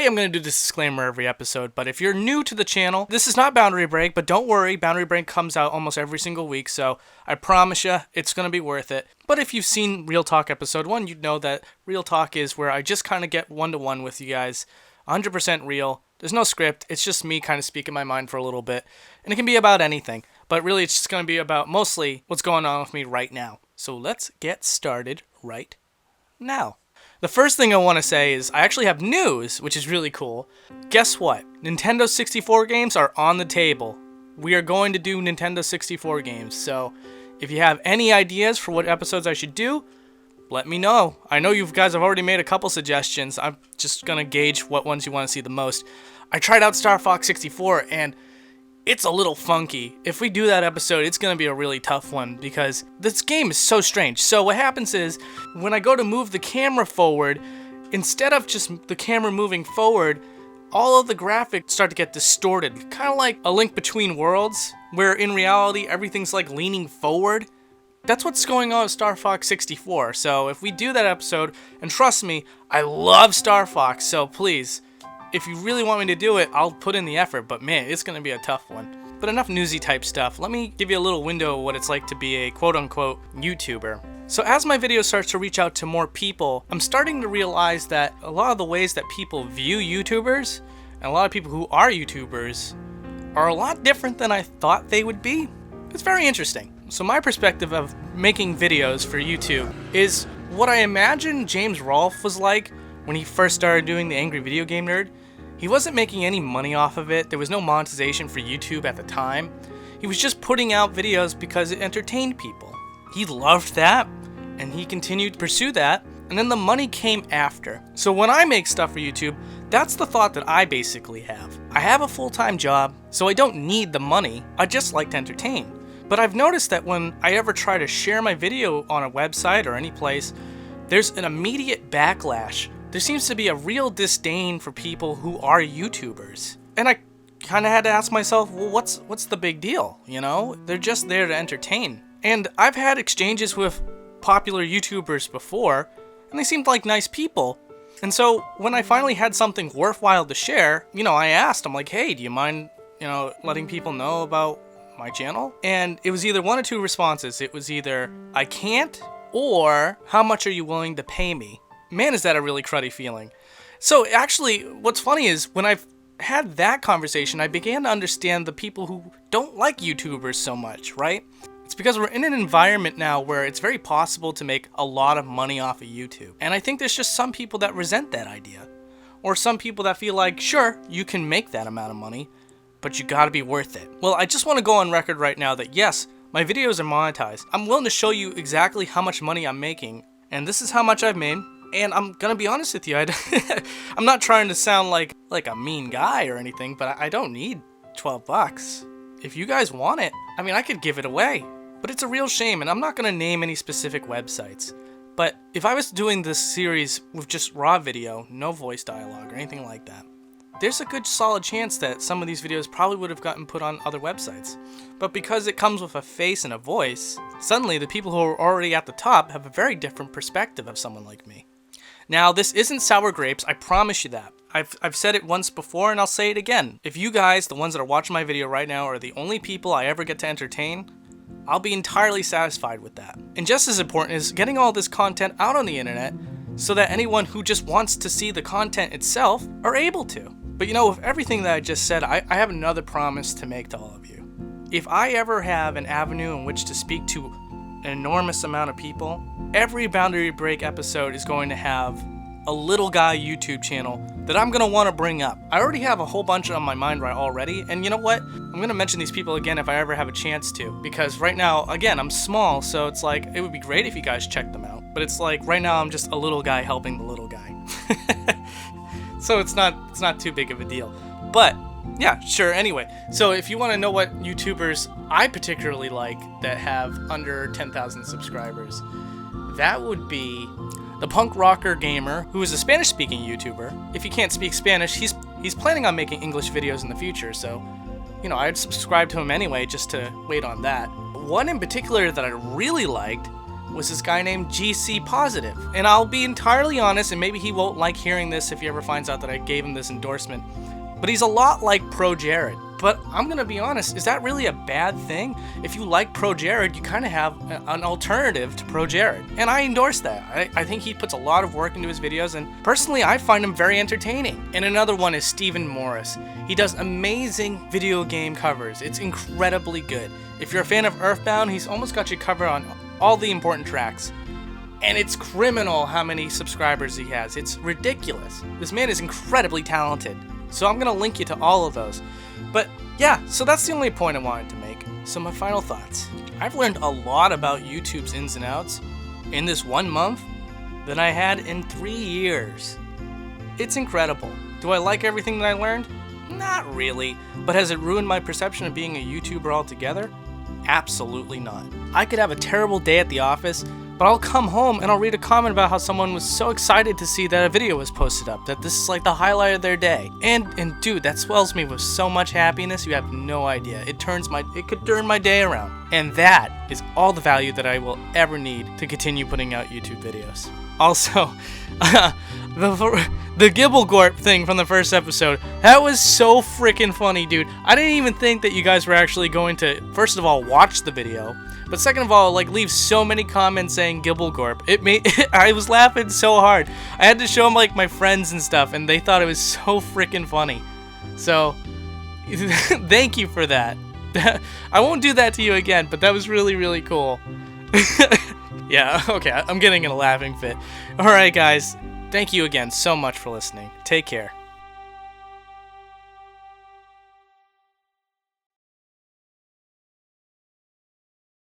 say I'm going to do this disclaimer every episode, but if you're new to the channel, this is not Boundary Break, but don't worry, Boundary Break comes out almost every single week, so I promise you, it's going to be worth it. But if you've seen Real Talk episode 1, you'd know that Real Talk is where I just kind of get one-to-one with you guys, 100% real. There's no script, it's just me kind of speaking my mind for a little bit, and it can be about anything, but really it's just going to be about mostly what's going on with me right now. So let's get started right now. The first thing I want to say is I actually have news, which is really cool. Guess what? Nintendo 64 games are on the table. We are going to do Nintendo 64 games, so if you have any ideas for what episodes I should do, let me know. I know you guys have already made a couple suggestions. I'm just going to gauge what ones you want to see the most. I tried out Star Fox 64, and it's a little funky. If we do that episode, it's going to be a really tough one because this game is so strange. So what happens is, when I go to move the camera forward, instead of just the camera moving forward, all of the graphics start to get distorted. Kind of like A Link Between Worlds, where in reality, everything's like leaning forward. That's what's going on with Star Fox 64. So if we do that episode, and trust me, I love Star Fox, so please, if you really want me to do it, I'll put in the effort, but man, it's going to be a tough one. But enough newsy type stuff. Let me give you a little window of what it's like to be a quote-unquote YouTuber. So as my video starts to reach out to more people, I'm starting to realize that a lot of the ways that people view YouTubers, and a lot of people who are YouTubers, are a lot different than I thought they would be. It's very interesting. So my perspective of making videos for YouTube is what I imagine James Rolfe was like when he first started doing the Angry Video Game Nerd. He wasn't making any money off of it. There was no monetization for YouTube at the time. He was just putting out videos because it entertained people. He loved that, and he continued to pursue that, and then the money came after. So when I make stuff for YouTube, that's the thought that I basically have. I have a full-time job, so I don't need the money. I just like to entertain. But I've noticed that when I ever try to share my video on a website or any place, there's an immediate backlash. There seems to be a real disdain for people who are YouTubers. And I kind of had to ask myself, well, what's the big deal? You know, they're just there to entertain. And I've had exchanges with popular YouTubers before, and they seemed like nice people. And so when I finally had something worthwhile to share, I asked, I'm like, hey, do you mind, letting people know about my channel? And it was either one or two responses. It was either, I can't, or how much are you willing to pay me? Man, is that a really cruddy feeling. So actually, what's funny is when I've had that conversation, I began to understand the people who don't like YouTubers so much, right? It's because we're in an environment now where it's very possible to make a lot of money off of YouTube. And I think there's just some people that resent that idea. Or some people that feel like, sure, you can make that amount of money, but you gotta be worth it. Well, I just want to go on record right now that yes, my videos are monetized. I'm willing to show you exactly how much money I'm making, and this is how much I've made. And I'm gonna be honest with you, I'm not trying to sound like a mean guy or anything, but I don't need 12 bucks. If you guys want it, I could give it away. But it's a real shame, and I'm not gonna name any specific websites. But if I was doing this series with just raw video, no voice dialogue or anything like that, there's a good solid chance that some of these videos probably would have gotten put on other websites. But because it comes with a face and a voice, suddenly the people who are already at the top have a very different perspective of someone like me. Now, this isn't sour grapes, I promise you that. I've said it once before and I'll say it again. If you guys, the ones that are watching my video right now, are the only people I ever get to entertain, I'll be entirely satisfied with that. And just as important is getting all this content out on the internet so that anyone who just wants to see the content itself are able to. But with everything that I just said, I have another promise to make to all of you. If I ever have an avenue in which to speak to an enormous amount of people, every Boundary Break episode is going to have a little guy YouTube channel that I'm going to want to bring up. I already have a whole bunch on my mind right already, and you know what? I'm going to mention these people again if I ever have a chance to, because right now, again, I'm small, so it's like, it would be great if you guys checked them out. But it's like, right now I'm just a little guy helping the little guy. So it's not too big of a deal. But yeah, sure, anyway. So if you want to know what YouTubers I particularly like that have under 10,000 subscribers, that would be ThePunkrockergamer, who is a Spanish-speaking YouTuber. If you can't speak Spanish, he's planning on making English videos in the future, so, I'd subscribe to him anyway just to wait on that. One in particular that I really liked was this guy named GCPositive. And I'll be entirely honest, and maybe he won't like hearing this if he ever finds out that I gave him this endorsement, but he's a lot like Pro Jared. But I'm gonna be honest, is that really a bad thing? If you like Pro Jared, you kind of have an alternative to Pro Jared. And I endorse that. I think he puts a lot of work into his videos, and personally I find him very entertaining. And another one is Stephen Morris. He does amazing video game covers. It's incredibly good. If you're a fan of Earthbound, he's almost got you covered on all the important tracks. And it's criminal how many subscribers he has. It's ridiculous. This man is incredibly talented. So I'm gonna link you to all of those. But yeah, so that's the only point I wanted to make. So my final thoughts. I've learned a lot about YouTube's ins and outs in this 1 month than I had in 3 years. It's incredible. Do I like everything that I learned? Not really. But has it ruined my perception of being a YouTuber altogether? Absolutely not. I could have a terrible day at the office, but I'll come home and I'll read a comment about how someone was so excited to see that a video was posted up, that this is like the highlight of their day. And dude, that swells me with so much happiness, you have no idea. It could turn my day around. And that is all the value that I will ever need to continue putting out YouTube videos. Also, the Gibblegorp thing from the first episode, that was so freaking funny, dude. I didn't even think that you guys were actually going to, first of all, watch the video, but second of all, like, leave so many comments saying Gibblegorp. I was laughing so hard. I had to show them, like, my friends and stuff, and they thought it was so freaking funny. So, thank you for that. I won't do that to you again, but that was really, really cool. Yeah, okay, I'm getting in a laughing fit. Alright, guys. Thank you again so much for listening. Take care.